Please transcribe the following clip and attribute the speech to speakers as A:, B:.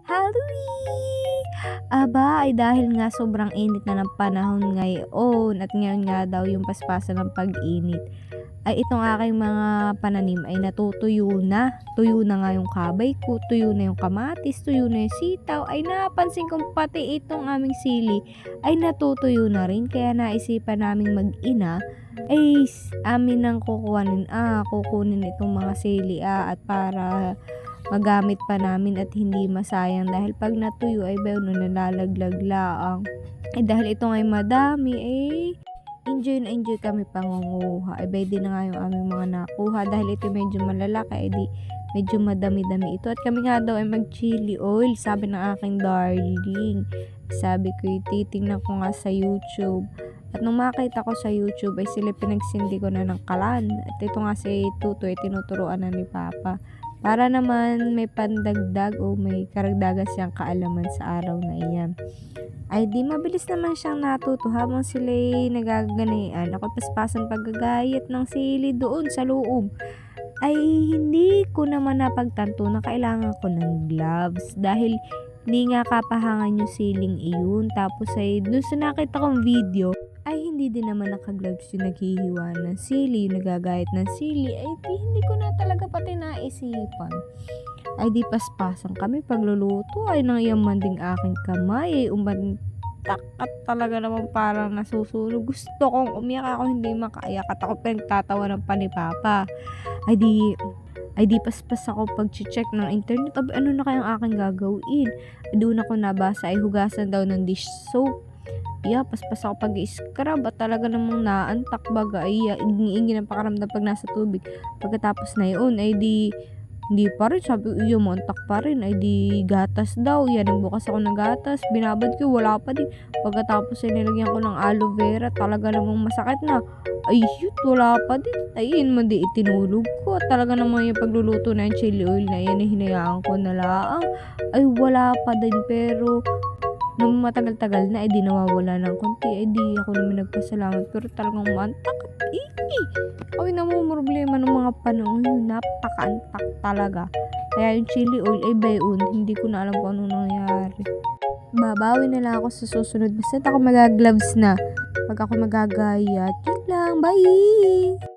A: Hallowy! Aba, ay dahil nga sobrang init na ng panahon ngayon at ngayon nga daw yung paspasan ng pag-init, ay itong aking mga pananim ay natutuyo na. Tuyo na nga yung kabay ko, tuyo na yung kamatis, tuyo na yung sitaw. Ay napansin kong pati itong aming sili ay natutuyo na rin. Kaya naisipan naming mag-ina ay amin nang kukunin itong mga sili at para magamit pa namin at hindi masayang dahil pag natuyo ay no nalalaglag laang. Eh dahil ito ay madami enjoy na enjoy kami pangunguha. Ay din na nga yung aming mga nakuha dahil ito medyo malalaki di medyo madami-dami ito. At kami nga daw ay mag chili oil, sabi ng aking darling. Sabi ko titingnan ko nga sa YouTube. At nung makita ko sa YouTube ay sila pinagsindi ko na ng kalan. At ito nga si Tutoy tinuturuan na ni Papa. Para naman may pandagdag o may karagdagan siyang kaalaman sa araw na iyan. Ay di mabilis naman siyang natuto habang sila'y nagaganian. Ako paspasan paggagayat ng sili doon sa loob. Ay hindi ko naman napagtanto na kailangan ko ng gloves dahil hindi nga kapahangan yung siling iyon. Tapos ay doon sa nakita kong video ay hindi din naman naka-gloves yung naghihiwa ng sili, yung nagagayat ng sili. Ay hindi ko na talaga pati naisipan. Ay di paspasan kami pagluluto ay nangyaman ding aking kamay ay umantak at talaga naman parang nasusunog. Gusto kong umiyak ako hindi makaiyak at ako pinagtatawa ng pa ni Papa. Ay di paspas ako pag-check ng internet. Ano na kayang aking gagawin? Doon ako nabasa ay hugasan daw ng dish soap. Paspas ako pag-i-scrub at talaga namang naantak baga ay ingi-ingi ng pakaramdam pag nasa tubig. Pagkatapos na yun ay hindi pa rin, sabi ko montak pa rin, ay di gatas daw. Nagbukas ako ng gatas, binabad ko, wala pa din. Pagkatapos ay nilagyan ko ng aloe vera, talaga namang masakit na. Ay wala pa din. Ay yun man di itinulog ko. At talaga namang yung pagluluto ng chili oil na yan, hinayaan ko na lang. Ay wala pa din, pero nung matagal-tagal na, di nawawala ng konti. Di ako naman nagpasalamat. Pero talagang mantak. Ay namumroblema ng mga panahon yun. Napaka-antak talaga. Kaya yung chili oil ay bayon. Hindi ko na alam kung anong nangyari. Babawi na lang ako sa susunod. Basta ako mag-gloves na. Pag ako magagayat. Yun lang. Bye!